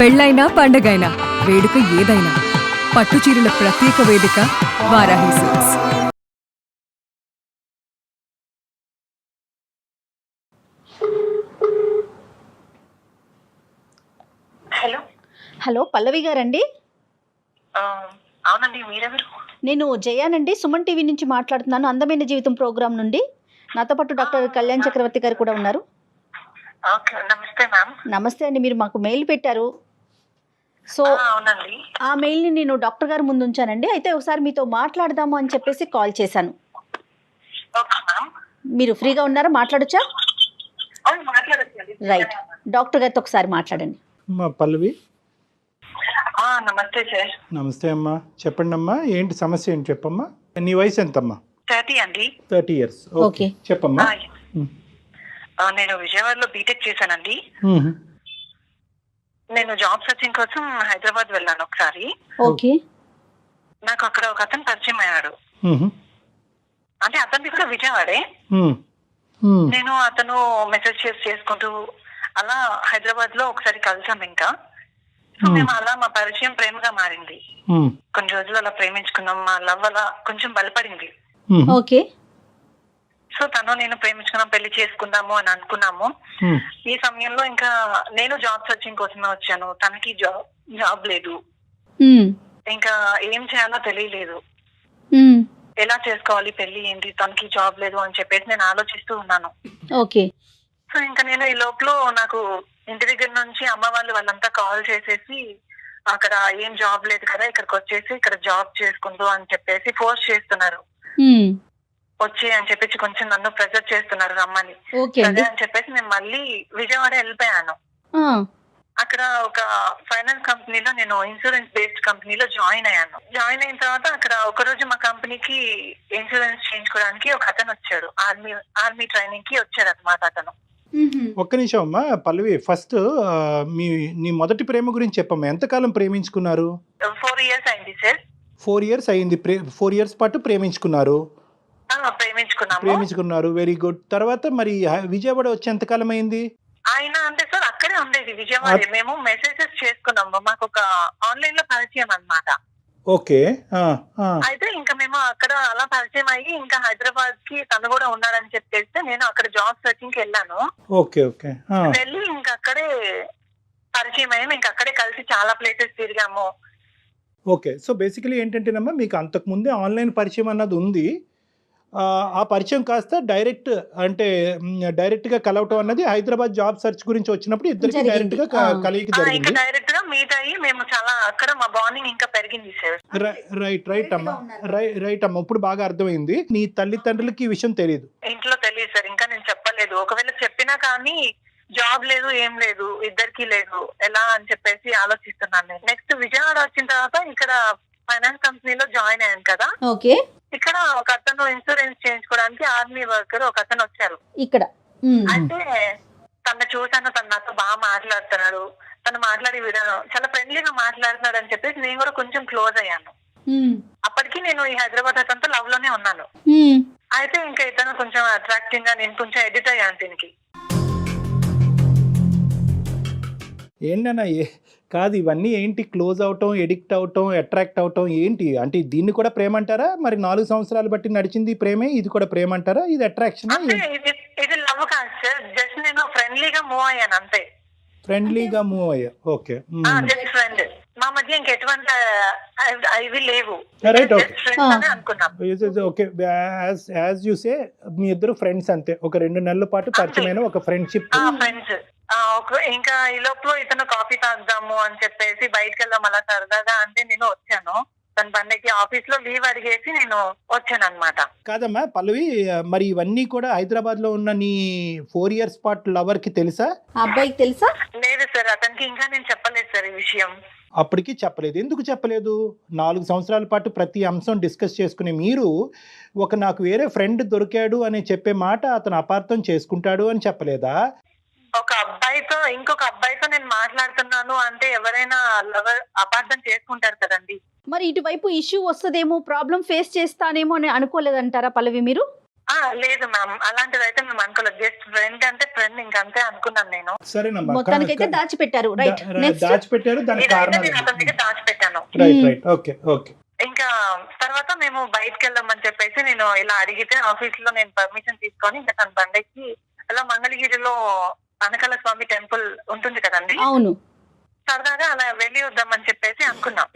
పెళ్ళైనా పండగైనా వేడుక ఏదైనా పట్టుచీరల ప్రత్యేక వేదిక వారాహి సిల్క్స్. హలో హలో పల్లవి గారండి. అవునండి, మీరెవరు? నేను జయానండి, సుమన్ టీవీ నుంచి మాట్లాడుతున్నాను, అందమైన జీవితం ప్రోగ్రాం నుండి. నాతో పాటు డాక్టర్ కళ్యాణ్ చక్రవర్తి గారు కూడా ఉన్నారు. ఓకే, నమస్తే మ్యామ్. నమస్తే అండి. మీరు మాకు మెయిల్ పెట్టారు, సో అవునండి. ఆ మెయిల్ని నేను డాక్టర్ గారు ముందు ఉంచానండి. అయితే ఒకసారి మీతో మాట్లాడదాము అని చెప్పేసి కాల్ చేశాను. Okay ma'am. మీరు ఫ్రీగా ఉన్నారా? మాట్లాడొచ్చా? మాట్లాడచ్చండి. రైట్, డాక్టర్ గారితో ఒకసారి మాట్లాడండి. అమ్మా పల్లవి, నమస్తే సార్. నమస్తే అమ్మా. చెప్పండి అమ్మా, ఏంటి సమస్య ఏంటి చెప్పమ్మా. నీ వయసు ఎంతమ్మా? 30 అండి. 30 years. ఓకే. ఓకే, చెప్పమ్మా. నేను విజయవాడలో బీటెక్ చేశానండి. మ్మ్. నేను జాబ్ సర్చింగ్ కోసం హైదరాబాద్ వెళ్ళాను ఒకసారి. ఓకే. నాకు అక్కడ ఒక అతను పరిచయం అయ్యాడు. మ్మ్. అంటే అతనిది కూడా విజయవాడే. మ్మ్. మ్మ్. నేను అతను మెసేజ్ చేసుకుంటూ అలా హైదరాబాద్ లో ఒకసారి కలిసాం. ఇంకా సో మేము అలా మా పరిచయం ప్రేమగా మారింది. మ్మ్. కొన్ని రోజులు అలా ప్రేమించుకున్నాం. మా లవ్ అలా కొంచెం బలపడింది. మ్మ్. ఓకే. సో తను నేను ప్రేమించుకున్నాం, పెళ్లి చేసుకుందాము అని అనుకున్నాము. మ్మ్. ఈ సమయంలో ఇంకా నేను జాబ్ సర్చింగ్ కోసమే వచ్చాను. తనకి జాబ్ లేదు. ఇంకా ఏం చేయాలో తెలియలేదు. ఎలా చేసుకోవాలి పెళ్లి, ఏంటి, తనకి జాబ్ లేదు అని చెప్పేసి నేను ఆలోచిస్తూ ఉన్నాను. ఓకే. సో ఇంకా నేను ఈ లోపల నాకు ఇంటి దగ్గర నుంచి అమ్మ వాళ్ళంతా కాల్ చేసేసి అక్కడ ఏం జాబ్ లేదు కదా, ఇక్కడికి వచ్చేసి ఇక్కడ జాబ్ చేసుకుంటూ అని చెప్పేసి ఫోర్స్ చేస్తున్నారు. వచ్చి అని చెప్పేసి కొంచెం నన్ను ప్రెజర్ చేస్తున్నారు రమ్మని. అదే అని చెప్పేసి నేను మళ్ళీ విజయవాడ వెళ్ళిపోయాను. అక్కడ ఒక ఫైనాన్స్ కంపెనీలో, నేను ఇన్సూరెన్స్ బేస్డ్ కంపెనీలో జాయిన్ అయ్యాను. జాయిన్ అయిన తర్వాత అక్కడ ఒక రోజు మా కంపెనీకి ఇన్సూరెన్స్ చేయించుకోవడానికి ఒక అతను వచ్చాడు. ఆర్మీ ట్రైనింగ్ కి వచ్చాడు అనమాట అతను. ఒక్క నిమిషం అమ్మా పల్లవి, ఫస్ట్ నీ మొదటి ప్రేమ గురించి చెప్పమ్మా. ఎంతకాలం ప్రేమించుకున్నారు? 4 years అయింది సార్. 4 years అయింది. 4 years పాటు ప్రేమించుకున్నారు. ప్రేమించుకున్నాము. Very good. తర్వాత మరి విజయవాడ వచ్చి ఎంతకాలం అయింది? ఆయన అంటే సార్ అక్కడే ఉండేది విజయవాడ. మేము మెసేజెస్ చేసుకున్నాము. మాకు ఒక ఆన్లైన్ లో పరిచయం అన్నమాట. ఓకే. అయితే ఇంకా మేము అక్కడ అలా పరిచయం అయ్యి ఇంకా హైదరాబాద్ కి తను కూడా ఉన్నాడని చెప్పేస్తే నేను అక్కడ జాబ్ సర్చింగ్ కి వెళ్ళాను. ఓకే. ఓకే. వెళ్ళి ఇంకా అక్కడే పరిచయం అయ్యాము. ఇంకా అక్కడే కలిసి చాలా ప్లేసెస్ తిరిగాము. ఓకే. సో బేసికలీ ఏంటంటేనమ్మా, మీకు అంతకు ముందే ఆన్లైన్ పరిచయం అన్నది ఉంది. ఆ పరిచయం కాస్త డైరెక్ట్ గా కలవటం అన్నది హైదరాబాద్ జాబ్ సర్చ్ గురించి వచ్చినప్పుడు ఇద్దరికి డైరెక్ట్ గా కలిగి జరిగింది. డైరెక్ట్ గా మీట్ అయ్యి మేము చాలా అక్కడ మా బాండింగ్ ఇంకా పెరిగింది సార్. రైట్ అమ్మా. ఇప్పుడు బాగా అర్థమైంది. నీ తల్లిదండ్రులకి ఈ విషయం తెలియదు? ఇంట్లో తెలియదు సార్. ఇంకా నేను చెప్పలేదు. ఒకవేళ చెప్పినా కానీ జాబ్ లేదు, ఏం లేదు, ఇద్దరికి లేదు, ఎలా అని చెప్పేసి ఆలోచిస్తున్నాను నేను. నెక్స్ట్ విజయవాడ వచ్చిన తర్వాత ఇక్కడ ఫైనాన్స్ కంపెనీలో జాయిన్ అయ్యాను కదా. ఓకే. ఇక్కడ ఒక అతను ఇన్సూరెన్స్ చేయించుకోవడానికి ఆర్మీ వర్కర్ ఒక అతను వచ్చారు ఇక్కడ. అంటే తను చూసాను, తను నాతో బాగా మాట్లాడుతున్నాడు, తను మాట్లాడే విధానం చాలా ఫ్రెండ్లీగా మాట్లాడుతున్నాడు అని చెప్పేసి నేను కూడా కొంచెం క్లోజ్ అయ్యాను. అప్పటికి నేను ఈ హైదరాబాద్ అతనితో లవ్ లోనే ఉన్నాను. అయితే ఇంకా ఇతను కొంచెం అట్రాక్టివ్ గా, నేను కొంచెం ఎడిట్ అయ్యాను దీనికి. ఏంటన్నా కాదు, ఇవన్నీ ఏంటి? క్లోజ్ అవటం, ఎడిక్ట్ అవటం, అట్రాక్ట్ అవటం ఏంటి? అంటే దీన్ని కూడా ప్రేమ అంటారా? మరి 4 సంవత్సరాలు బట్టి నడిచింది ప్రేమే, ఇది కూడా ప్రేమ అంటారా? ఇది అట్రాక్షన్? ఇది లవ్ కాదు సార్. జస్ట్ నేను ఫ్రెండ్లీగా మూవ్ అయ్యాను అంతే. ఫ్రెండ్లీగా మూవ్ అయ్యా. ఓకే. Just friend. మా మధ్య ఇంకా ఎటువంటి ఇవి లేవు. రైట్. అనుకున్నాం. ఓకే. యాజ్ యూ సే, మీ ఇద్దరు ఫ్రెండ్స్ అంతే. ఒక 2 నెలల పాటు పరిచయమైన ఒక ఫ్రెండ్షిప్. ఫ్రెండ్స్. ఇంకా ఈ లోపల ఇతను కాఫీ తాగుదాము అని చెప్పేసి బయటకు వెళ్దాం అలా సరదాగా అంటే నేను వచ్చాను. తన బండికి ఆఫీస్ లో లీవ్ అడిగేసి నేను వచ్చాను అనమాట. కాదమ్మా పల్లవి, మరి ఇవన్నీ కూడా హైదరాబాద్ లో ఉన్న నీ 4 years పాటు లవర్ కి తెలుసా? అబ్బాయికి తెలుసా? లేదు సార్, అతనికి ఇంకా నేను చెప్పలేదు సార్ ఈ విషయం. అప్పటికి చెప్పలేదు. ఎందుకు చెప్పలేదు? 4 సంవత్సరాల పాటు ప్రతి అంశం డిస్కస్ చేసుకునే మీరు నాకు వేరే ఫ్రెండ్ దొరికాడు అని చెప్పే మాట అతను అపార్థం చేసుకుంటాడు అని చెప్పలేదా? ఒక అబ్బాయితో ఇంకొక అబ్బాయితో నేను మాట్లాడుతున్నాను అంటే ఎవరైనా లవర్ అపార్థం చేసుకుంటారు కదండి. మరి ఇటువైపు ఇష్యూ వస్తుందేమో, ప్రాబ్లం ఫేస్ చేస్తానేమో అని అనుకోలేదంటారా పల్లవి మీరు? లేదు మ్యామ్, అలాంటిది అయితే మేము అనుకోలేదు. జస్ట్ ఫ్రెండ్ అంటే ఫ్రెండ్, ఇంకంతే అనుకున్నాను నేను. సరేనమ్మా, మొత్తానికైతే దాచిపెట్టారు. Right, next. దాచిపెట్టారు, దానికి ఇదైతే కారణాలు నేను అతని దగ్గర దాచిపెట్టాను. రైట్. ఓకే. ఇంకా తర్వాత మేము బయటకు వెళ్దామని చెప్పేసి నేను ఇలా అడిగితే ఆఫీస్ లో నేను పర్మిషన్ తీసుకొని ఇంకా తన బండెక్కి అలా మంగళగిరిలో అనకాల స్వామి టెంపుల్ ఉంటుంది కదండి, అవును. సరదాగా అలా వెళ్ళి వద్దామని చెప్పేసి అనుకున్నాం.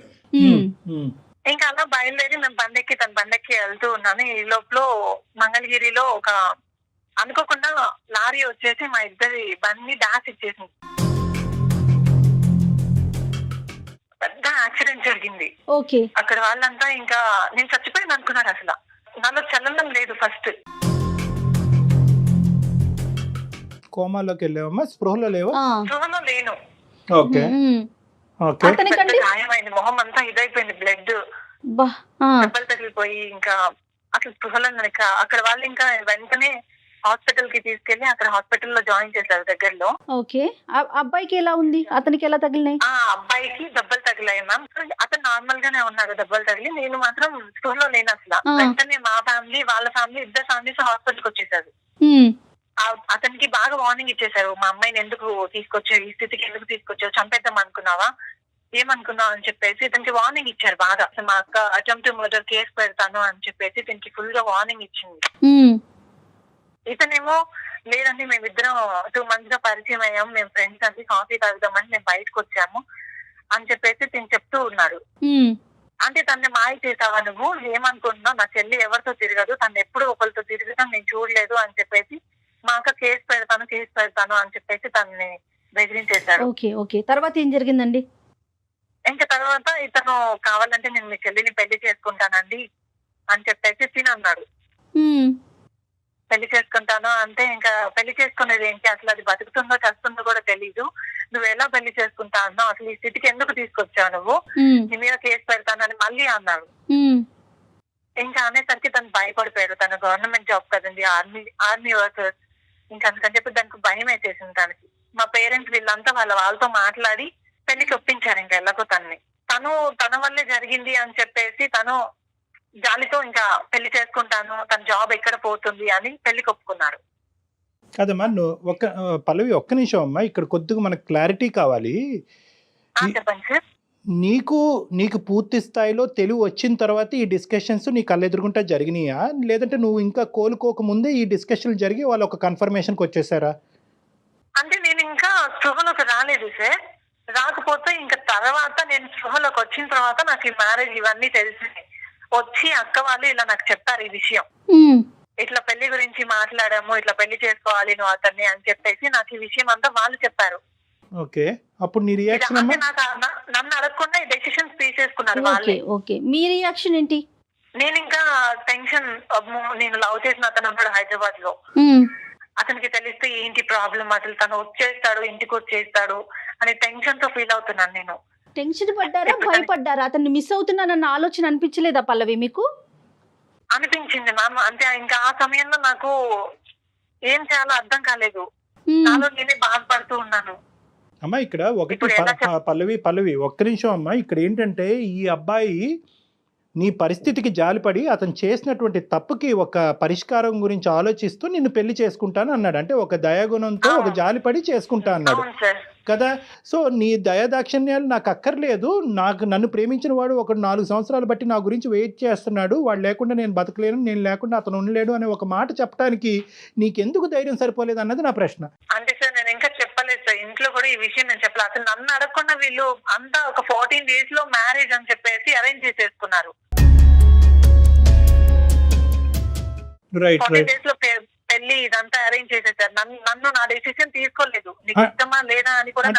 ఇంకా అలా బయలుదేరి మేము తన బండెక్కి వెళ్తూ ఉన్నాను. ఈ లోపల మంగళగిరిలో ఒక అనుకోకుండా లారీ వచ్చేసి మా ఇద్దరి బండి డాష్ ఇచ్చేసింది. పెద్ద యాక్సిడెంట్ జరిగింది. ఓకే. అక్కడ వాళ్ళంతా ఇంకా నేను చచ్చిపోయింది అనుకున్నారు. అసలు నాలో చలనం లేదు. ఫస్ట్ కోమాలోకి వెళ్ళావమ్మా? స్పృహలో లేవా? స్పృహలో లేను. ఓకే. పెద్ద గాయమైంది, మొహం అంతా ఇదైపోయింది, బ్లడ్ దెబ్బలు తగిలిపోయి ఇంకా అసలు స్పృహలో అక్కడ వాళ్ళు ఇంకా వెంటనే హాస్పిటల్ కి తీసుకెళ్లి అక్కడ హాస్పిటల్ లో జాయిన్ చేశారు దగ్గరలో. ఓకే. అబ్బాయికి ఎలా ఉంది? అతనికి ఎలా తగిలినాయి? అబ్బాయికి దెబ్బలు తగిలాయి మ్యామ్. అతను నార్మల్ గానే ఉన్నాడు దెబ్బలు తగిలి. నేను మాత్రం స్కూల్లో లేను అసలు. వెంటనే మా ఫ్యామిలీ వాళ్ళ ఫ్యామిలీ ఇద్దరు ఫ్యామిలీస్ హాస్పిటల్ కి వచ్చేసారు. అతనికి బాగా వార్నింగ్ ఇచ్చేసారు, మా అమ్మాయిని ఎందుకు తీసుకొచ్చావు, ఈ స్థితికి ఎందుకు తీసుకొచ్చావు, చంపేద్దాం అనుకున్నావా, ఏమనుకున్నావు అని చెప్పేసి ఇతనికి వార్నింగ్ ఇచ్చారు బాగా. మా అక్క అటెంప్ట్ మర్డర్ కేసు పెడతాను అని చెప్పేసి ఇతనికి ఫుల్ గా వార్నింగ్ ఇచ్చింది. ఇతనేమో లేదండి మేమిద్దరం 2 months గా పరిచయం అయ్యాము, మేము ఫ్రెండ్స్ అండి, కాఫీ తాగుదామని మేము బయటకు వచ్చాము అని చెప్పేసి తిని చెప్తూ ఉన్నాడు. అంటే తనని మాయ చేసావా నువ్వు, ఏమనుకుంటున్నావు, నా చెల్లి ఎవరితో తిరగదు, తను ఎప్పుడు ఒకరితో తిరగడం నేను చూడలేదు అని చెప్పేసి మా అక్క కేసు పెడతాను అని చెప్పేసి తనని బెదిరించేశాడు. ఓకే. తర్వాత ఏం జరిగిందండి? ఇంకా తర్వాత ఇతను కావాలంటే నేను మీ చెల్లిని పెళ్లి చేసుకుంటానండి అని చెప్పేసి తిని అన్నాడు. పెళ్లి చేసుకుంటాను అంటే ఇంకా పెళ్లి చేసుకునేది ఏంటి, అసలు అది బతుకుతుందో చస్తుందో కూడా తెలీదు, నువ్వు ఎలా పెళ్లి చేసుకుంటా అన్నావు, అసలు ఈ స్థితికి ఎందుకు తీసుకొచ్చావు నువ్వు, నీ మీద కేసు పెడతానని మళ్ళీ అన్నాడు. ఇంకా అనేసరికి తను భయపడిపోయాడు. తన గవర్నమెంట్ జాబ్ కదండి, ఆర్మీ వర్కర్స్, ఇంకా అందుకని చెప్పి దానికి భయం వేసేసింది తనకి. మా పేరెంట్స్ వీళ్ళంతా వాళ్ళతో మాట్లాడి పెళ్లికి ఒప్పించారు ఇంకా ఎలాగో తనని. తన వల్లే జరిగింది అని చెప్పేసి తను జాలితో ఇంకా పెళ్లి చేసుకుంటాను, తన జాబ్ ఎక్కడ పోతుంది అని పెళ్లికి ఒప్పుకున్నాడు. కాదమ్మా, నువ్వు పల్లవి ఒక్క నిమిషం అమ్మా, ఇక్కడ కొద్దిగా మనకు క్లారిటీ కావాలి. చెప్పండి సార్. నీకు పూర్తి స్థాయిలో తెలివి వచ్చిన తర్వాత ఈ డిస్కషన్స్ నీ కళ్ళెదురుగుంటా జరిగినాయా, లేదంటే నువ్వు ఇంకా కోలుకోక ముందే ఈ డిస్కషన్లు జరిగి వాళ్ళు ఒక కన్ఫర్మేషన్కి వచ్చేసారా? అంటే నేను ఇంకా స్పృహలోకి రాలేదు సార్. రాకపోతే ఇంకా తర్వాత నేను స్పృహలోకి వచ్చిన తర్వాత నాకు ఈ మ్యారేజ్ ఇవన్నీ తెలిసింది. వచ్చి అక్క వాళ్ళు ఇలా నాకు చెప్పారు ఈ విషయం, ఇట్లా పెళ్లి గురించి మాట్లాడాము, ఇట్లా పెళ్లి చేసుకోవాలి నువ్వు అతన్ని అని చెప్పేసి నాకు ఈ విషయం అంతా వాళ్ళు చెప్పారు. ఓకే. అప్పుడు నీ రియాక్షన్ అమ్మా? నన్ను అడగకుండా ఈ డెసిషన్స్ తీసేసుకున్నారు వాళ్ళే. ఓకే. మీ రియాక్షన్ ఏంటి? నేను ఇంకా టెన్షన్, నేను లవ్ చేసిన అతను ఉన్నాడు హైదరాబాద్ లో, అతనికి తెలిస్తే ఏంటి ప్రాబ్లం, అసలు తను వచ్చేస్తాడు ఇంటికి వచ్చేస్తాడు అని టెన్షన్ తో ఫీల్ అవుతున్నాను నేను. టెన్షన్ పడ్డారా, భయపడ్డారా? అతన్ని మిస్ అవుతున్నానన్న ఆలోచన అనిపించలేదా పల్లవి మీకు? అనిపించింది మ్యామ్. అంటే ఇంకా ఆ సమయంలో నాకు ఏం చేయాలో అర్థం కాలేదు, నాలో నేనే బాధపడుతూ ఉన్నాను. అమ్మా ఇక్కడ ఒకటి పల్లవి ఒక్క నిమిషం అమ్మా. ఇక్కడ ఏంటంటే ఈ అబ్బాయి నీ పరిస్థితికి జాలిపడి అతను చేసినటువంటి తప్పుకి ఒక పరిష్కారం గురించి ఆలోచిస్తూ నిన్ను పెళ్లి చేసుకుంటాను అన్నాడు. అంటే ఒక దయాగుణంతో ఒక జాలిపడి చేసుకుంటా అన్నాడు కదా. సో నీ దయాదాక్షిణ్యాలు నాకు అక్కర్లేదు, నన్ను ప్రేమించిన వాడు ఒక 4 సంవత్సరాలు బట్టి నా గురించి వెయిట్ చేస్తున్నాడు, వాడు లేకుండా నేను బతకలేను, నేను లేకుండా అతను ఉండలేడు అనే ఒక మాట చెప్పడానికి నీకెందుకు ధైర్యం సరిపోలేదు అన్నది నా ప్రశ్న. అంటే సార్ నేను ఇంకా చెప్పలేదు సార్, ఇంట్లో కూడా ఈ విషయం నేను చెప్పలేదు. అసలు నన్ను అడగకుండా వీళ్ళు అంతా ఒక 14 days లో మ్యారేజ్ అని చెప్పేసి అరేంజ్ చేసేసుకున్నారు. 14 days లో పెళ్లి ఇదంతా అరేంజ్ చేసేసారు. నన్ను నా డెసిషన్ తీసుకోలేదు, నీకు ఇష్టమా లేదా అని కూడా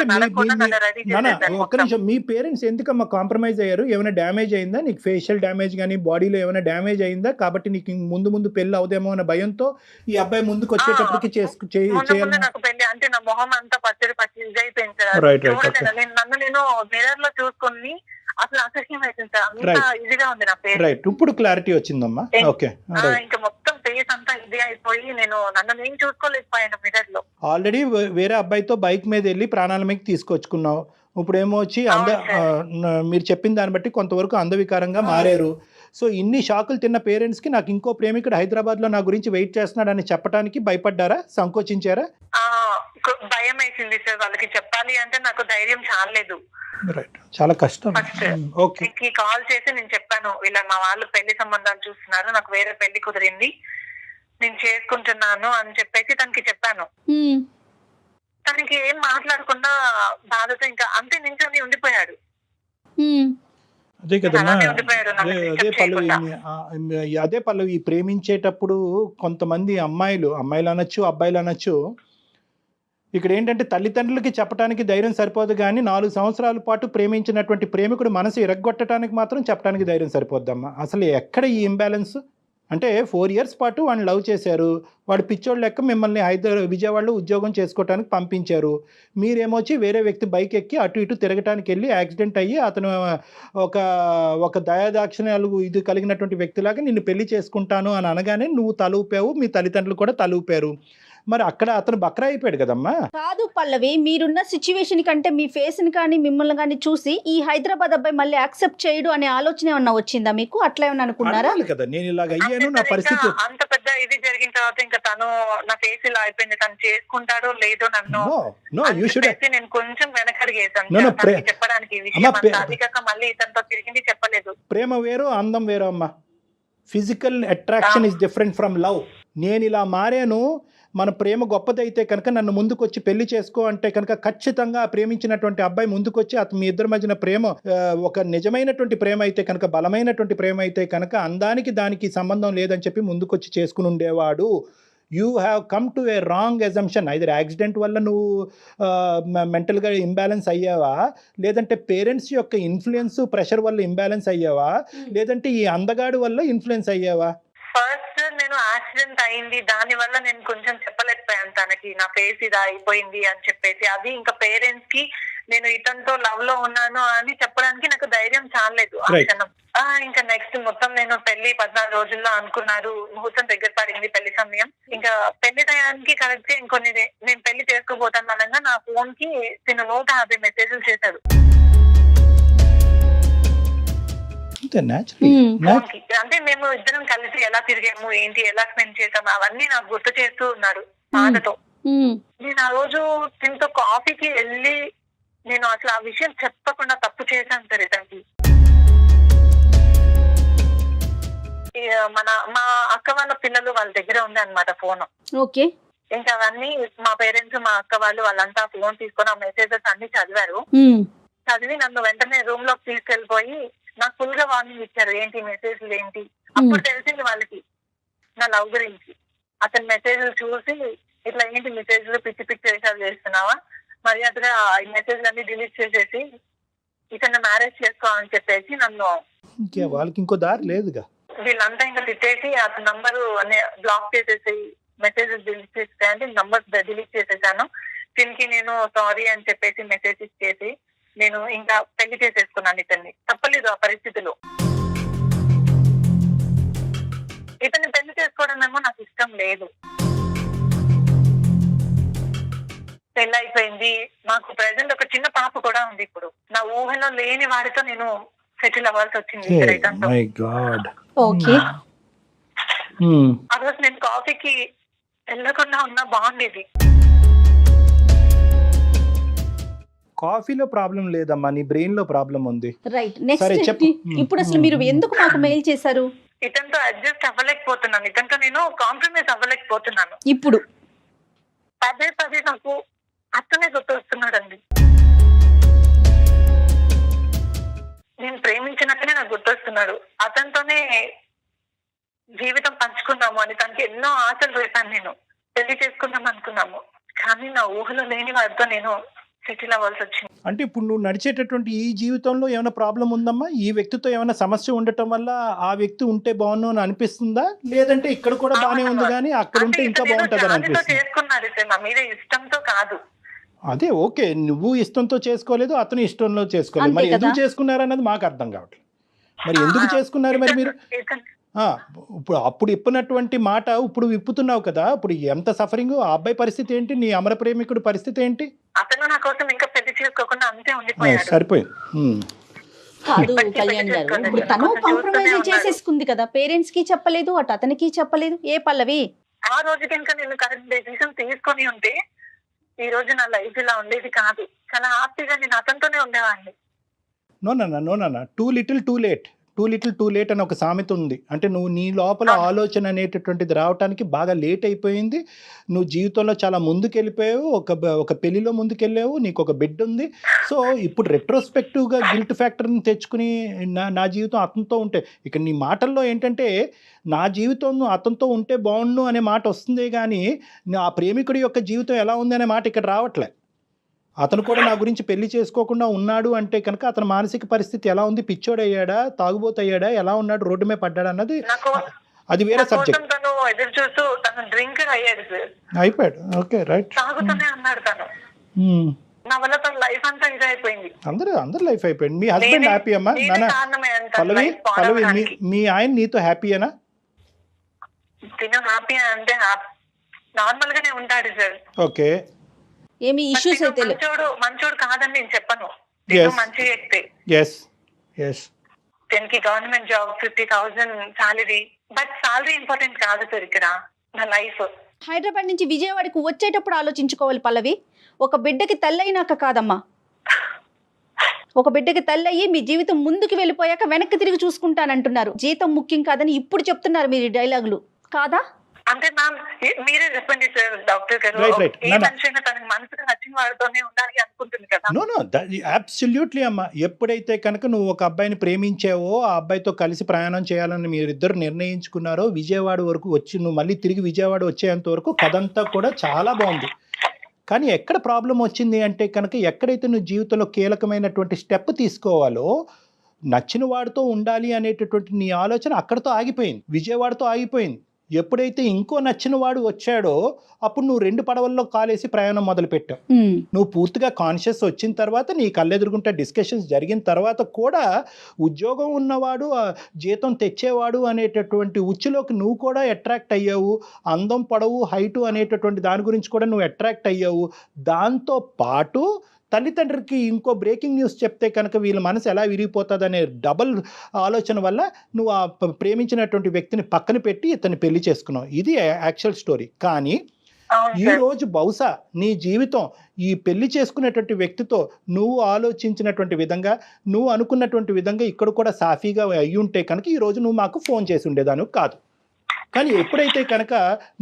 రెడీ చేసేసారు. ఒక్క నిమిషం, మీ పేరెంట్స్ ఎందుకమ్మా కాంప్రమైజ్ అయ్యారు? ఏమైనా డ్యామేజ్ అయిందా నీకు? ఫేషియల్ డ్యామేజ్ కానీ బాడీలో ఏమైనా డ్యామేజ్ అయిందా కాబట్టి నీకు ముందు పెళ్లి అవుదేమో అనే భయంతో ఈ అబ్బాయి ముందుకు వచ్చేటప్పటికి చేయాలి? నాకు పెళ్లి అంటే నా మొహం అంతా పచ్చడి ఇదైపోయింది. నన్ను నేను మిర్రర్ లో చూసుకుని అసలు అసహ్యం అవుతుంది సార్, అంత ఇదిగా ఉంది నా పేరు. రైట్, ఇప్పుడు క్లారిటీ వచ్చిందమ్మా. ఓకే. ఇంకా మొత్తం ఫేస్ అంతా ఇది అయిపోయి నన్ను నేను చూసుకోలేకపోయాను మిర్రర్ లో. ఆల్రెడీ వేరే అబ్బాయితో బైక్ మీద వెళ్ళి ప్రాణాల మీద తీసుకొచ్చుకున్నావు. ఇప్పుడు ఏమో వచ్చి మీరు చెప్పిన దాన్ని బట్టి కొంతవరకు అందవికారంగా మారారు. సో ఇన్ని షాకులు తిన్న పేరెంట్స్కి నాకు ఇంకో ప్రేమికుడు హైదరాబాద్లో నా గురించి వెయిట్ చేస్తున్నాడని చెప్పడానికి భయపడ్డారా, సంకోచించారా? భయం వేసింది సార్, వాళ్ళకి చెప్పాలి అంటే నాకు ధైర్యం చాలలేదు. రైట్, చాలా కష్టం. ఓకే, కాల్ చేసి నేను చెప్పాను, ఇలా మా వాళ్ళు పెళ్లి సంబంధాలు చూస్తున్నారు, నాకు వేరే పెళ్లి కుదిరింది, నేను చేసుకుంటున్నాను అని చెప్పేసి తనకి చెప్పాను. తనకి ఏం మాట్లాడకుండా బాధతో ఇంకా అంతే నించొని ఉండిపోయాడు. అదే కదమ్మా, అదే పల్లవి, ప్రేమించేటప్పుడు కొంతమంది అమ్మాయిలు అనొచ్చు, అబ్బాయిలు అనొచ్చు, ఇక్కడ ఏంటంటే తల్లిదండ్రులకి చెప్పడానికి ధైర్యం సరిపోదు కానీ 4 సంవత్సరాల పాటు ప్రేమించినటువంటి ప్రేమికుడు మనసు ఇరగ్గొట్టడానికి మాత్రం చెప్పడానికి ధైర్యం సరిపోద్దమ్మా. అసలు ఎక్కడ ఈ ఇంబ్యాలెన్స్? అంటే 4 ఇయర్స్ పాటు వాడిని లవ్ చేశారు, వాడు పిచ్చోడు లెక్క మిమ్మల్ని విజయవాడలో ఉద్యోగం చేసుకోవడానికి పంపించారు, మీరేమొచ్చి వేరే వ్యక్తి బైక్ ఎక్కి అటు ఇటు తిరగటానికి వెళ్ళి యాక్సిడెంట్ అయ్యి అతను ఒక దయాదాక్షిణ్యాలు ఇది కలిగినటువంటి వ్యక్తిలాగా నిన్ను పెళ్లి చేసుకుంటాను అని అనగానే నువ్వు తలూపావు, మీ తల్లిదండ్రులు కూడా తలూపారు. మరి అక్కడ అతను బక్రా అయిపోయాడు కదమ్మా. కాదు పల్లవి, మీరున్న సిచ్యువేషన్ కంటే మీ ఫేస్ ని కానీ మిమ్మల్ని కానీ చూసి ఈ హైదరాబాద్ అబ్బాయి మళ్ళీ యాక్సెప్ట్ చేయడు అనే ఆలోచన ఏమన్నా వచ్చిందా మీకు? అట్లా ఏమన్నా అనుకున్నారా? కదా నేను ఇలాగ అయ్యాను, నా పరిస్థితి అంత పెద్ద ఇది జరిగిన తర్వాత ఇంకా తను నా ఫేస్ ఇలా అయిపోయింది, తను చేసుకుంటాడో లేదో నన్ను నేను కొంచెం వెనకడిగేసాను చెప్పడానికి మళ్ళీ ఇతనితో తిరిగింది చెప్పలేదు. ప్రేమ వేరు, అందం వేరు అమ్మా. Physical attraction is different from love. నేను ఇలా మారాను, మన ప్రేమ గొప్పదైతే కనుక నన్ను ముందుకొచ్చి పెళ్లి చేసుకో అంటే కనుక ఖచ్చితంగా ప్రేమించినటువంటి అబ్బాయి ముందుకొచ్చి అతను మీ ఇద్దరి మధ్యన ప్రేమ ఒక నిజమైనటువంటి ప్రేమ అయితే కనుక, బలమైనటువంటి ప్రేమ అయితే కనుక అందానికి దానికి సంబంధం లేదని చెప్పి ముందుకొచ్చి చేసుకుని ఉండేవాడు. You have come to A wrong assumption. Either accident వల్ల నువ్వు మెంటల్గా ఇంబ్యాలెన్స్ అయ్యావా, లేదంటే పేరెంట్స్ యొక్క ఇన్ఫ్లుయెన్స్ ప్రెషర్ వల్ల ఇంబ్యాలెన్స్ అయ్యావా, లేదంటే ఈ అందగాడు వల్ల ఇన్ఫ్లుయెన్స్ అయ్యావా? ఫస్ట్ నేను యాక్సిడెంట్ అయింది, దాని వల్ల నేను కొంచెం చెప్పలేకపోయాను తనకి నా ఫేస్ ఇది అయిపోయింది అని చెప్పేసి. అది ఇంకా పేరెంట్స్ కి నేను ఇతనితో లవ్ లో ఉన్నాను అని చెప్పడానికి నాకు ధైర్యం చాలలేదు ఆ క్షణం. ఇంకా నెక్స్ట్ మొత్తం నేను పెళ్లి 14 రోజుల్లో అనుకున్నారు, ముహూర్తం దగ్గర పడింది, పెళ్లి సమయం. ఇంకా పెళ్లి టయానికి కరెక్ట్ ఇంకొన్ని నేను పెళ్లి చేసుకోబోతాను అనగా నా ఫోన్ కి తిను 150 మెసేజ్లు చేశాడు. అంటే మేము ఇద్దరం కలిసి ఎలా తిరిగాము, ఏంటి, ఎలా స్పెండ్ చేసాము, అవన్నీ నాకు గుర్తు చేస్తూ ఉన్నాడు బాధతో. నేను ఆ రోజు తింటూ కాఫీకి వెళ్ళి నేను అసలు ఆ విషయం చెప్పకుండా తప్పు చేశాను సార్. ఇతనికి మా అక్క వాళ్ళ పిల్లలు వాళ్ళ దగ్గర ఉంది అనమాట ఫోన్. ఓకే. ఇంకా అవన్నీ మా పేరెంట్స్ మా అక్క వాళ్ళంతా ఫోన్ తీసుకొని ఆ మెసేజెస్ అన్ని చదివారు. చదివి నన్ను వెంటనే రూమ్ లోకి తీసుకెళ్లిపోయి నాకు ఫుల్ గా వార్నింగ్ ఇచ్చారు, ఏంటి మెసేజ్లు ఏంటి. అప్పుడు తెలిసింది వాళ్ళకి నా లవ్ గురించి. అతని మెసేజ్లు చూసి ఇట్లా ఏంటి మెసేజ్లు పిచ్చి పిచ్చి వేషాలు చేస్తున్నావా, మరి అతను ఈ మెసేజ్లు అన్ని డిలీట్ చేసేసి ఇతను మ్యారేజ్ చేసుకోవాలని చెప్పేసి నన్ను వాళ్ళకి ఇంకో దారి లేదుగా వీళ్ళంతా ఇంకా తిట్టేసి అతని నంబరు బ్లాక్ చేసేసి మెసేజెస్ డిలీట్ చేస్తే అంటే నంబర్ డిలీట్ చేసేసాను. దీనికి నేను సారీ అని చెప్పేసి మెసేజ్ ఇచ్చేసి నేను ఇంకా పెళ్లి చేసేసుకున్నాను ఇతన్ని. తప్పలేదు ఆ పరిస్థితిలో. ఇతన్ని పెళ్లి చేసుకోవడం ఏమో నాకు ఇష్టం లేదు. పెళ్లి అయిపోయింది, మాకు ప్రెసెంట్ ఒక చిన్న పాప కూడా ఉంది. ఇప్పుడు నా ఊహలో లేని వాడితో నేను సెటిల్ అవ్వాల్సి వచ్చింది. ఆ రోజు నేను కాఫీకి వెళ్ళకుండా ఉన్నా బాగుండేది. కాఫీలో ప్రాబ్లం లేదమ్మా, నీ బ్రెయిన్ లో ప్రాబ్లం ఉంది. రైట్. నెక్స్ట్ ఇప్పుడు అసలు మీరు ఎందుకు మాకు మెయిల్ చేశారు? ఇతనితో అడ్జస్ట్ అవ్వలేకపోతున్నాను, ఇతనితో నేను కాంప్రమైజ్ అవ్వలేకపోతున్నాను. ఇప్పుడు పదే పదే నాకు అతనే గుర్తొస్తున్నాడండి. నేను ప్రేమించినట్టునే నాకు గుర్తొస్తున్నాడు. అతనితోనే జీవితం పంచుకున్నాము అని తనకి ఎన్నో ఆశలు రేపాను. నేను పెళ్లి చేసుకుందాం అనుకున్నాము, కానీ నా ఊహలో లేని వాడితో నేను సెటిల్ అవ్వాల్సి వచ్చింది. అంటే ఇప్పుడు నువ్వు నడిచేటటువంటి ఈ జీవితంలో ఏమైనా ప్రాబ్లం ఉందమ్మా? ఈ వ్యక్తితో ఏమైనా సమస్య ఉండటం వల్ల ఆ వ్యక్తి ఉంటే బాగుండు అని అనిపిస్తుందా, లేదంటే ఇక్కడ కూడా బాగానే ఉంది కానీ అక్కడ ఉంటే ఇంకా బాగుంటుంది అని అనిపిస్తుంది? చేసుకున్నాడు సార్, నా మీద ఇష్టంతో కాదు. అదే ఓకే, నువ్వు ఇష్టంతో చేసుకోలేదు, అతను ఇష్టంలో చేసుకోలేదు, మరి ఎందుకు చేసుకున్నారు అన్నది మాకు అర్థం కావట్లేదు. మరి ఎందుకు చేసుకున్నారు మరి మీరు? ఇప్పుడు అప్పుడు ఇప్పినటువంటి మాట ఇప్పుడు విప్పుతున్నావు కదా, ఇప్పుడు ఎంత సఫరింగ్. ఆ అబ్బాయి పరిస్థితి ఏంటి, నీ అమర ప్రేమికుడు పరిస్థితి ఏంటి? అతను నా కోసం ఇంకా పెళ్లి చేసుకోకుండా అంతే ఉండిపోయాడు. సరిపోయింది. కాదు బట్టి కళ్యాణ్ గారు, చేసుకోలేదు. ఇప్పుడు తను కొంచెం కాంప్రమైజ్ చూస్తూనే చేసేసుకుంది కదా, పేరెంట్స్ కి చెప్పలేదు, అటు అతనికి చెప్పలేదు. ఏ పల్లవి? ఆ రోజు కనుక నేను కరెక్ట్ డెసిషన్ తీసుకొని ఉంటే ఈ రోజు నా లైఫ్ ఇలా ఉండేది కాదు. చాలా హ్యాపీగా నేను అతనితోనే ఉండేవాడిని. No too little too late అని ఒక సామెత ఉంది. అంటే నువ్వు నీ లోపల ఆలోచన అనేటటువంటిది రావడానికి బాగా లేట్ అయిపోయింది. నువ్వు జీవితంలో చాలా ముందుకెళ్ళిపోయావు, ఒక పెళ్లిలో ముందుకెళ్ళావు, నీకు ఒక బిడ్డ ఉంది. సో ఇప్పుడు రెట్రోస్పెక్టివ్గా గిల్ట్ ఫ్యాక్టర్ని తెచ్చుకుని నా జీవితం అతనితో ఉంటే, ఇక నీ మాటల్లో ఏంటంటే నా జీవితం అతనితో ఉంటే బాగుండు అనే మాట వస్తుంది, కానీ ఆ ప్రేమికుడి యొక్క జీవితం ఎలా ఉంది అనే మాట ఇక్కడ రావట్లే. అతను కూడా నా గురించి పెళ్లి చేసుకోకుండా ఉన్నాడు అంటే కనుక అతని మానసిక పరిస్థితి ఎలా ఉంది, పిచ్చోడయ్యాడా, తాగుబోతయ్యాడా, ఎలా ఉన్నాడు, రోడ్డు మీద పడ్డాడు అన్నది అది వేరే సబ్జెక్ట్. తను ఎదురు చూస్తూ తను డ్రింకర్ అయ్యాడు సార్, అయిపోయాడు. Okay right. తాగుతూనే అన్నాడు తను. నా వల్ల తన లైఫ్ అంతా ఇదైపోయింది. అందరు లైఫ్ అయిపోయింది. మీ హస్బెండ్ హ్యాపీ అమ్మా? పల్లవి మీ ఆయన నీతో హ్యాపీయేనా? తిను హ్యాపీ అంటే నార్మల్ గానే ఉంటాడు సార్. ఓకే. ఏమి ఇష్యూస్ అయితే మంచోడు కాదని నేను చెప్పను. మంచి వ్యక్తి. దీనికి government job 50,000 salary, but salary important కాదు సార్ ఇక్కడ నా లైఫ్. హైదరాబాద్ నుంచి విజయవాడకు వచ్చేటప్పుడు ఆలోచించుకోవాలి పల్లవి. ఒక బిడ్డకి తల్లయినాక కాదమ్మా, ఒక బిడ్డకి తల్లయ్యి మీ జీవితం ముందుకు వెళ్ళిపోయాక వెనక్కి తిరిగి చూసుకుంటానంటున్నారు. జీతం ముఖ్యం కాదని ఇప్పుడు చెప్తున్నారు మీరు ఈ డైలాగులు కాదా? అంటే మ్యామ్ మీరే చెప్పండి సార్, డాక్టర్ గారు. ఏ మనిషి అయినా తనకి మనసుకు నచ్చిన వాడితోనే ఉండాలి అనుకుంటుంది కదా. నో అబ్సల్యూట్లీ అమ్మా. ఎప్పుడైతే కనుక నువ్వు ఒక అబ్బాయిని ప్రేమించావో, ఆ అబ్బాయితో కలిసి ప్రయాణం చేయాలని మీరిద్దరు నిర్ణయించుకున్నారో, విజయవాడ వరకు వచ్చి నువ్వు మళ్ళీ తిరిగి విజయవాడ వచ్చేంత వరకు కథంతా కూడా చాలా బాగుంది. కానీ ఎక్కడ ప్రాబ్లం వచ్చింది అంటే కనుక, ఎక్కడైతే నువ్వు జీవితంలో కీలకమైనటువంటి స్టెప్ తీసుకోవాలో, నచ్చిన వాడితో ఉండాలి అనేటటువంటి నీ ఆలోచన అక్కడితో ఆగిపోయింది, విజయవాడతో ఆగిపోయింది. ఎప్పుడైతే ఇంకో నచ్చిన వాడు వచ్చాడో అప్పుడు నువ్వు 2 పడవల్లో కాలేసి ప్రయాణం మొదలుపెట్టావు. నువ్వు పూర్తిగా కాన్షియస్ వచ్చిన తర్వాత, నీ కళ్ళెదురుగుంటే డిస్కషన్స్ జరిగిన తర్వాత కూడా ఉద్యోగం ఉన్నవాడు, జీతం తెచ్చేవాడు అనేటటువంటి ఉచ్చులోకి నువ్వు కూడా అట్రాక్ట్ అయ్యావు. అందం, పొడవు, హైటు అనేటటువంటి దాని గురించి కూడా నువ్వు అట్రాక్ట్ అయ్యావు. దాంతో పాటు తల్లిదండ్రికి ఇంకో బ్రేకింగ్ న్యూస్ చెప్తే కనుక వీళ్ళ మనసు ఎలా విరిగిపోతుంది అనే డబల్ ఆలోచన వల్ల నువ్వు ఆ ప్రేమించినటువంటి వ్యక్తిని పక్కన పెట్టి ఇతన్ని పెళ్లి చేసుకున్నావు. ఇది యాక్చువల్ స్టోరీ. కానీ ఈరోజు బహుశా నీ జీవితం ఈ పెళ్లి చేసుకునేటువంటి వ్యక్తితో నువ్వు ఆలోచించినటువంటి విధంగా, నువ్వు అనుకున్నటువంటి విధంగా ఇక్కడ కూడా సాఫీగా అయ్యి ఉంటే కనుక ఈరోజు నువ్వు మాకు ఫోన్ చేసి ఉండేదాను కాదు. కానీ ఎప్పుడైతే కనుక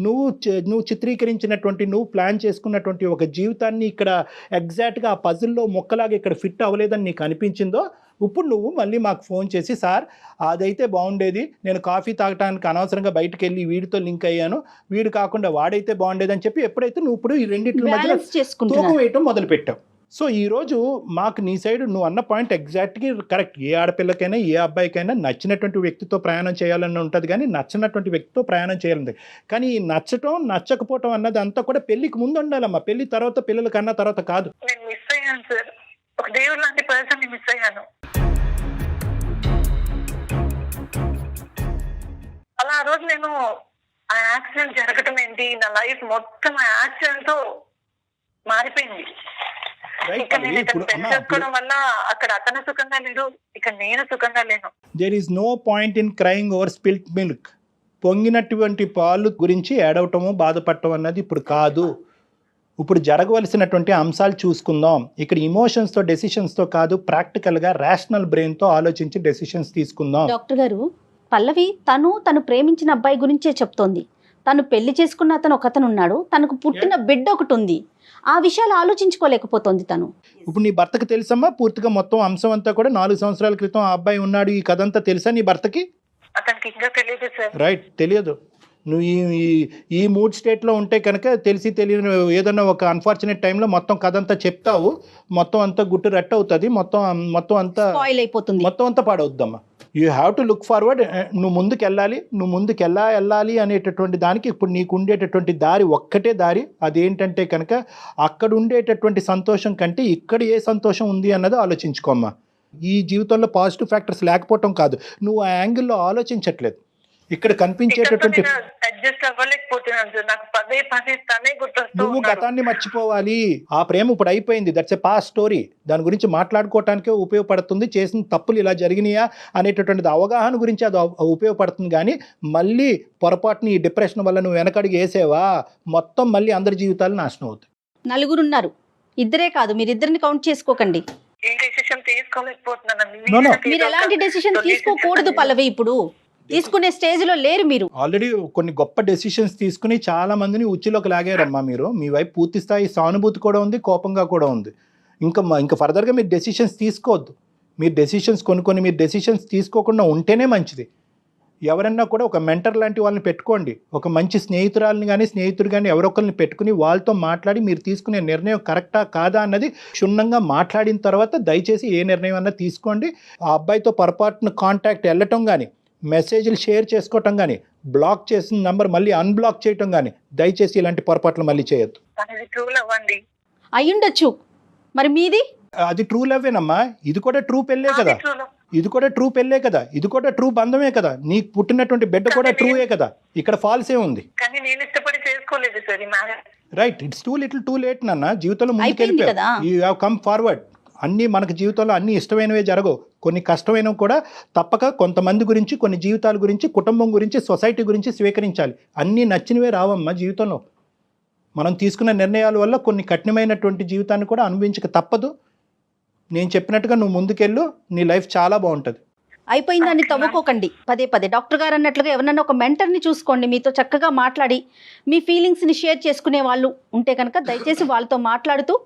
నువ్వు చిత్రీకరించినటువంటి, నువ్వు ప్లాన్ చేసుకున్నటువంటి ఒక జీవితాన్ని ఇక్కడ ఎగ్జాక్ట్గా ఆ పజిల్లో మొక్కలాగా ఇక్కడ ఫిట్ అవ్వలేదని నీకు అనిపించిందో, ఇప్పుడు నువ్వు మళ్ళీ మాకు ఫోన్ చేసి, సార్ అదైతే బాగుండేది, నేను కాఫీ తాగడానికి అనవసరంగా బయటకు వెళ్ళి వీడితో లింక్ అయ్యాను, వీడు కాకుండా వాడైతే బాగుండేది అని చెప్పి ఎప్పుడైతే నువ్వు ఇప్పుడు ఈ రెండింటి మధ్య తూకం వేయటం మొదలుపెట్టావు. సో ఈరోజు మాకు నీ సైడ్ నువ్వు అన్న పాయింట్ ఎగ్జాక్ట్గా కరెక్ట్. ఏ ఆడపిల్లకైనా, ఏ అబ్బాయికైనా నచ్చినటువంటి వ్యక్తితో ప్రయాణం చేయాలని ఉంటుంది, కానీ నచ్చినటువంటి వ్యక్తితో ప్రయాణం చేయాలని. కానీ ఈ నచ్చటం, నచ్చకపోవటం అన్నది అంతా కూడా పెళ్లికి ముందు ఉండాలమ్మా. పెళ్లి తర్వాత, పిల్లల కన్నా తర్వాత కాదు. నేను మిస్ అయ్యాను సార్, ఒక దేవుడు లాంటి పర్సన్ మిస్ అయ్యాను. అలా ఆ రోజు నేను ఆ యాక్సిడెంట్ జరగటం ఏంటి, నా లైఫ్ మొత్తం ఆ యాక్సిడెంట్ తో మారిపోయింది. ఇక్కడ నేను ఇతను పెళ్లి చేసుకోవడం వల్ల అక్కడ అతను సుఖంగా లేడు, ఇక్కడ నేను సుఖంగా లేను. There is no point in crying over spilt milk. పొంగినటువంటి పాలు గురించి ఏడవటము, బాధపడటం అన్నది ఇప్పుడు కాదు. ఇప్పుడు జరగవలసినటువంటి అంశాలు చూసుకుందాం. ఇక్కడ ఇమోషన్స్తో, డెసిషన్స్తో కాదు, ప్రాక్టికల్గా రేషనల్ బ్రెయిన్తో ఆలోచించి డెసిషన్స్ తీసుకుందాం. డాక్టర్ గారు, పల్లవి తను ప్రేమించిన అబ్బాయి గురించే చెప్తోంది. తను పెళ్లి చేసుకున్న అతను ఒకతను ఉన్నాడు, తనకు పుట్టిన బిడ్డ ఒకటి ఉంది. ఆ విషయాలు ఆలోచించుకోలేకపోతుంది తను. ఇప్పుడు నీ భర్తకు తెలుసమ్మా పూర్తిగా మొత్తం అంశం అంతా కూడా? 4 సంవత్సరాల క్రితం ఆ అబ్బాయి ఉన్నాడు, ఈ కథ అంతా తెలుసా నీ భర్తకి? అతనికి ఇంకా తెలియదు సార్. రైట్, తెలియదు. నువ్వు ఈ మూడ్ స్టేట్లో ఉంటే కనుక తెలియని ఏదన్నా ఒక అన్ఫార్చునేట్ టైంలో మొత్తం కథ అంతా చెప్తావు, మొత్తం అంతా గుట్టు రట్టు అవుతుంది, మొత్తం అంతా అయిపోతుంది, మొత్తం అంతా పాడవుద్దమ్మా. You have to look forward. నువ్వు ముందుకు వెళ్ళాలి అనేటటువంటి దానికి ఇప్పుడు నీకు ఉండేటటువంటి దారి ఒక్కటే దారి. అదేంటంటే కనుక అక్కడ ఉండేటటువంటి సంతోషం కంటే ఇక్కడ ఏ సంతోషం ఉంది అన్నది ఆలోచించుకోమ్మా. ఈ జీవితంలో పాజిటివ్ ఫ్యాక్టర్స్ లేకపోవటం కాదు, నువ్వు ఆ యాంగిల్లో ఆలోచించట్లేదు. ఇక్కడ కనిపించేటటువంటి అడ్జస్ట్ అవ్వలేకపోతున్నాను సార్. నాకు పదే పదే తనే గుర్తొస్తూ నువ్వు ఉన్నాడు. గతాన్ని మర్చిపోవాలి. ఆ ప్రేమ ఇప్పుడు అయిపోయింది. That's a past story. దాని గురించి మాట్లాడుకోవటానికే ఉపయోగపడుతుంది. చేసిన తప్పులు ఇలా జరిగినాయా అనేటటువంటిది అవగాహన గురించి అది ఉపయోగపడుతుంది. కానీ మళ్ళీ పొరపాటుని ఈ డిప్రెషన్ వల్ల నువ్వు వెనకడికి వేసేవా మొత్తం మళ్ళీ అందరి జీవితాలు నాశనం అవుతాయి. నలుగురున్నారు, ఇద్దరే కాదు, మీరిద్దరిని కౌంట్ చేసుకోకండి. ఏ డెసిషన్ తీసుకోలేకపోతున్నాను. No, no. మీరు ఎలాంటి డెసిషన్ తీసుకోకూడదు పల్లవి. ఇప్పుడు తీసుకునే స్టేజ్ లో లేరు మీరు. ఆల్రెడీ కొన్ని గొప్ప డెసిషన్స్ తీసుకుని చాలా మందిని ఉచ్చులోకి లాగారమ్మా మీరు. మీ వైపు పూర్తి స్థాయి సానుభూతి కూడా ఉంది, కోపంగా కూడా ఉంది. ఇంకా ఫర్దర్గా మీరు డెసిషన్స్ తీసుకోవద్దు. మీరు డెసిషన్స్ కొన్ని మీరు డెసిషన్స్ తీసుకోకుండా ఉంటేనే మంచిది. ఎవరన్నా కూడా ఒక మెంటర్ లాంటి వాళ్ళని పెట్టుకోండి. ఒక మంచి స్నేహితురాలని కానీ స్నేహితుడు కానీ ఎవరొకరిని పెట్టుకుని వాళ్ళతో మాట్లాడి మీరు తీసుకునే నిర్ణయం కరెక్టా కాదా అన్నది క్షుణ్ణంగా మాట్లాడిన తర్వాత దయచేసి ఏ నిర్ణయం అన్నా తీసుకోండి. ఆ అబ్బాయితో పొరపాటున కాంటాక్ట్ వెళ్ళటం కానీ, మెసేజ్లు షేర్ చేసుకోవటం కానీ, బ్లాక్ చేసిన నంబర్ మళ్ళీ అన్బ్లాక్ చేయటం కానీ దయచేసి ఇలాంటి పొరపాట్లు మళ్ళీ చేయొద్దు. అనేది ట్రూ లవ్ అండి. అయ్యుండొచ్చు, మరి మీది? అది ట్రూ లవ్వేనమ్మా. ఇది కూడా ట్రూ పెళ్ళే కదా. True love. ఇది కూడా ట్రూ పెళ్ళే కదా. ఇది కూడా ట్రూ బంధమే కదా. నీకు పుట్టినటువంటి బిడ్డ కూడా ట్రూయే కదా. ఇక్కడ ఫాల్సే ఉంది. కానీ నేను ఇష్టపడి చేసుకోలేదు సార్ ఈ marriage. Right, it's two little too late నాన్న. జీవితంలో అయిపోయింది ముందుకెళ్ళిపోయావు. కదా. You have come forward. అన్నీ మనకు జీవితంలో అన్ని ఇష్టమైనవే జరగవు. కొన్ని కష్టమైనవి కూడా తప్పక కొంతమంది గురించి, కొన్ని జీవితాల గురించి, కుటుంబం గురించి, సొసైటీ గురించి స్వీకరించాలి. అన్నీ నచ్చినవే రావమ్మా జీవితంలో. మనం తీసుకున్న నిర్ణయాల వల్ల కొన్ని కఠినమైనటువంటి జీవితాన్ని కూడా అనుభవించక తప్పదు. నేను చెప్పినట్టుగా నువ్వు ముందుకెళ్ళు, నీ లైఫ్ చాలా బాగుంటుంది. అయిపోయిందని తవ్వుకోకండి పదే పదే. డాక్టర్ గారు అన్నట్లుగా ఎవరన్నా ఒక మెంటర్ని చూసుకోండి, మీతో చక్కగా మాట్లాడి మీ ఫీలింగ్స్ని షేర్ చేసుకునే వాళ్ళు ఉంటే కనుక దయచేసి వాళ్ళతో మాట్లాడుతూ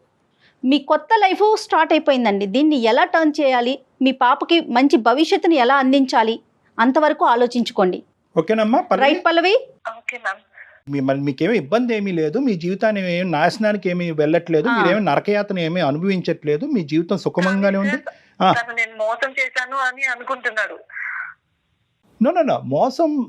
మీ కొత్త లైఫ్ స్టార్ట్ అయిపోయిందండి, దీన్ని ఎలా టర్న్ చేయాలి, మీ పాపకి మంచి భవిష్యత్తుని ఎలా అందించాలి అంతవరకు ఆలోచించుకోండి. ఓకేనమ్మా రైట్ పల్లవి? Okay ma'am. మీకేమీ ఇబ్బంది ఏమీ లేదు. మీ జీవితాన్ని ఏమి నాశనానికి ఏమీ వెళ్ళట్లేదు. మీరేమీ నరకయాతన ఏమీ అనుభవించట్లేదు. మీ జీవితం సుఖమంగానే ఉంది. తను నేను మోసం చేశాను అని అనుకుంటున్నాడు. నో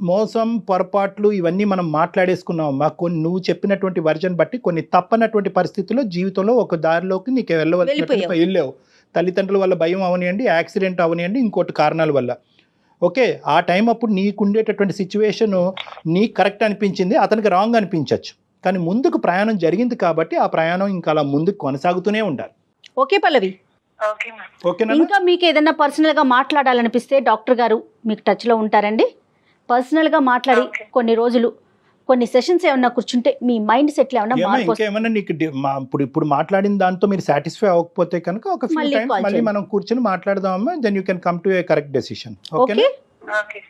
మోసం పొరపాట్లు ఇవన్నీ మనం మాట్లాడేసుకున్నామమ్మా. కొన్ని నువ్వు చెప్పినటువంటి వర్జన్ బట్టి కొన్ని తప్పనటువంటి పరిస్థితుల్లో జీవితంలో ఒక దారిలోకి నీకు వెళ్ళవలసినట్టు వెళ్ళావు. తల్లిదండ్రుల వల్ల భయం అవనియండి, యాక్సిడెంట్ అవనియండి, ఇంకోటి కారణాల వల్ల. ఓకే, ఆ టైం అప్పుడు నీకు ఉండేటటువంటి సిచ్యువేషను నీకు కరెక్ట్ అనిపించింది, అతనికి రాంగ్ అనిపించవచ్చు. కానీ ముందుకు ప్రయాణం జరిగింది కాబట్టి ఆ ప్రయాణం ఇంకా అలా ముందుకు కొనసాగుతూనే ఉండాలి. ఓకే పల్లవి. Okay ma'am. ఓకేనా? ఇంకా మీకు ఏదైనా పర్సనల్గా మాట్లాడాలనిపిస్తే డాక్టర్ గారు మీకు టచ్లో ఉంటారండి. పర్సనల్గా మాట్లాడి కొన్ని రోజులు కొన్ని సెషన్స్ ఏమన్నా కూర్చుంటే మీ మైండ్ సెట్లు ఏమన్నా మార్పు ఇంకేమన్నా నీకు ఇప్పుడు మాట్లాడిన దాంతో మీరు సాటిస్ఫై అవ్వకపోతే కనుక ఒక ఫ్యూ టైమ్స్ మళ్ళీ మనం కూర్చొని మాట్లాడదామమ్మా. Then you can come to a correct decision. ఓకేనా? ఓకే.